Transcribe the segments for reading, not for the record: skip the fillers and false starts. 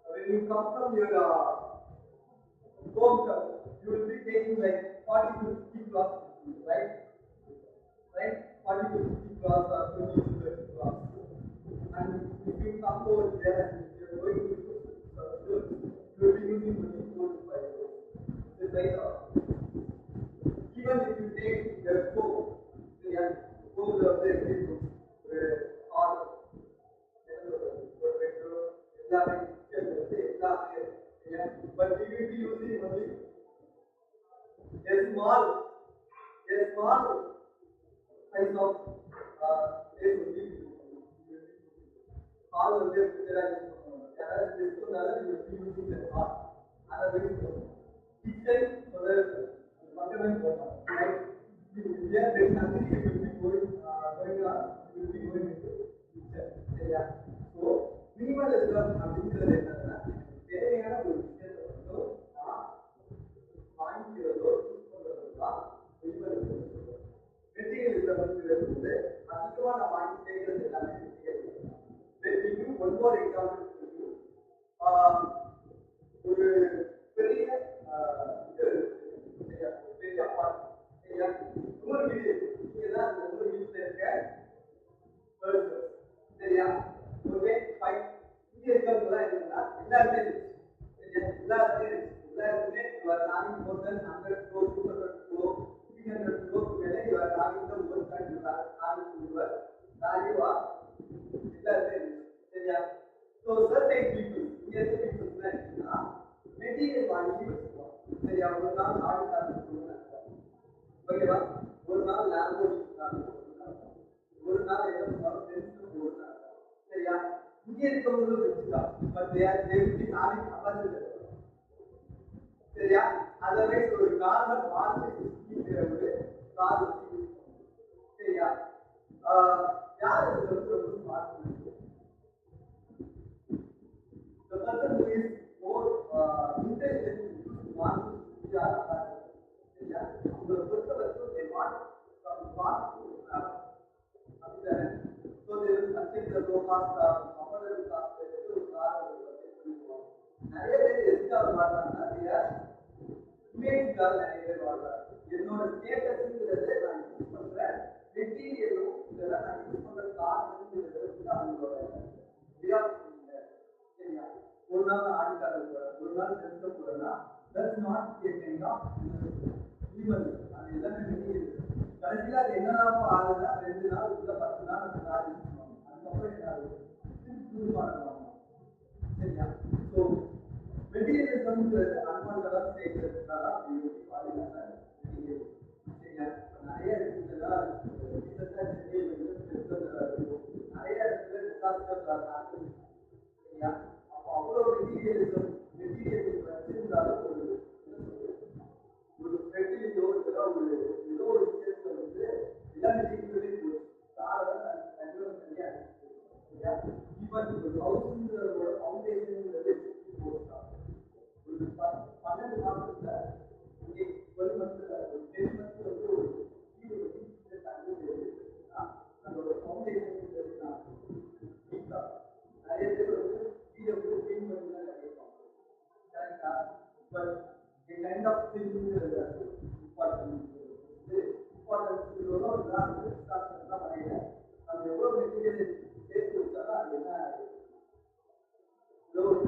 When you come from your home, you will be taking like 40 to 50 clocks, right? Right? 40 to 50 clocks or 20 to 30 clocks. And if you come over there and you are going to do you will be using only 4 to 5 hours. The size of even if you take the four, of the people or but we will be using only a small size of all of them using the car and a very kitchen so that yeah, there is nothing you will be going on, you will be going into kitchen. Yeah. So minimalism அப்படிங்கிறது என்னன்னா தேவையான ஒரு விஷயத்தை மட்டும் வாங்கிக்கிறதோ use பண்றதோ தான் minimalism. Materialism வந்து அதிகமா நான் வாங்கி செய்கிறது எல்லாமே மெட்டீரியலிசம். ஒன் மோர் எக்ஸாம்பிள் ஒரு பெரிய பெரிய அப்பார்ட்மெண்ட் சரியா 100 வீடு நீங்க தான் அந்த 100 வீட்டுல இருக்க சரியா ஓகே ஃபைன் இங்க இருக்கவங்க என்னன்னா எல்லாருமே எல்லாருமே you are having more than 100 crore 200 crore 300 crore மேல you are having the work and you are having your value of எல்லாருமே சரியா so certain people இங்க இருக்க people என்னன்னா மெட்டீரியல் வாங்கி வச்சுக்குவாங்க சரியா ஒரு நாள் ஆடு காரணம் ஓகேவா ஒரு நாள் லாம்போர்கினி ஒரு நாள் என்ன சரியா இங்க இருக்கவங்களும் வச்சுக்கலாம் பட் சரியா அதவே ஒரு நார்மல் மார்க்கெட் ஒரு கார் வச்சு சரியா யார் ரொம்ப smart the person who is more intelligent wants to சரியா உங்களை பொறுத்த வரைக்கும் they want some cost to have அப்படிதானே so they will consider the low cost affordable cost ஒரு கார் நிறைய பேர் எதுக்காக வாழ்றாங்கன்னா இமேஜ்க்காக நிறைய பேர் வாழ்றாங்க என்னோட ஸ்டேட்டஸ்ங்கிறத நான் யூஸ் பண்றேன் மெட்டீரியலும் இதெல்லாம் நான் யூஸ் பண்ற காரணங்கிறது வந்து அவங்களோட சரியா ஒரு நாள் ஆடிக்காக போறேன் ஒரு நாள் செலுத்த போறேன்னா that's not a kind of அது எல்லாமே மெட்டீரியல் கடைசியில் அது என்னதான் ஆகுதுன்னா 2 நாள் இல்லை 10 நாள் அந்த கார் யூஸ் பண்ணுவாங்க அதுக்கப்புறம் என்ன ஆகுது புது மாடல் வாங்கணும் சரியா ஸோ மெட்டீரியலிசம்ங்கிறது அன்வான்டா செய்கிறதுனால பாதுகாப்பு சரியா நிறைய இடத்துல நிறைய இடத்துல டிசாஸ்டர் சரியா அப்போ அவ்வளோ மெட்டீரியலிசம் வச்சிருந்தாலும் ஒரு ஃபெர்டிலிட்டியோ ஏதோ ஒரு விஷயத்தை வந்து எல்லா மெட்டீரியலையும் போச்சு காரணம் சரியா சரியா ஈவன் ஒரு ஹவுஸுங்கிறதோட ஃபவுண்டேஷனுங்கிறது ஒரு 12 மாசத்துல இங்கே 12 மந்த்ல ஒரு 10 மந்த்ல வந்து ஒரு வீடு வந்து தண்ணி அதோட ஃபவுண்டேஷன் நிறைய பேர் வந்து வீடை வந்து கிளீன் பண்ணி தான் கட்டியிருப்பாங்க கரெக்டா பட் கைண்ட் ஆஃப் திங்கிறது இம்பார்ட்டன்ஸ் ஒரு தான் வரையில நம்ம எவ்வளோ மெட்டீரியல் சேர்த்து வச்சாலும் அது என்ன ஒரு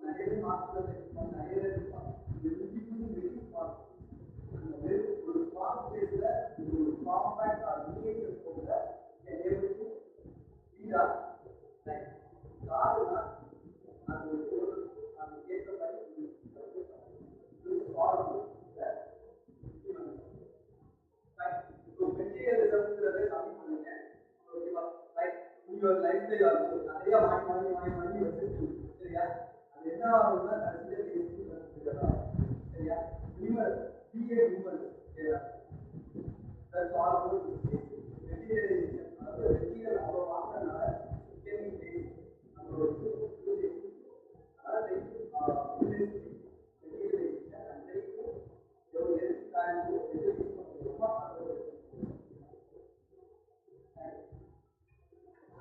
நிறைய மாற்றத்தை நிறைய ஒரு ஃபார்ம் பேஸ்ல ஒரு காம்பேக்ட் ஆர்கனைசேஷன் போல காரணம்னா அது ஒரு அது ஏற்ற மாதிரி மெட்டீரியல் கம்மி பண்ணுங்க ஓகேவா ரைட் your lifestyle also. நிறைய வாங்கி வச்சிருக்கீங்க சரியா? அது என்ன ஆகும்னா கடைசியில் வேஸ்ட் சரியா? மினிமல் BA மினிமல் சரியா? That's all about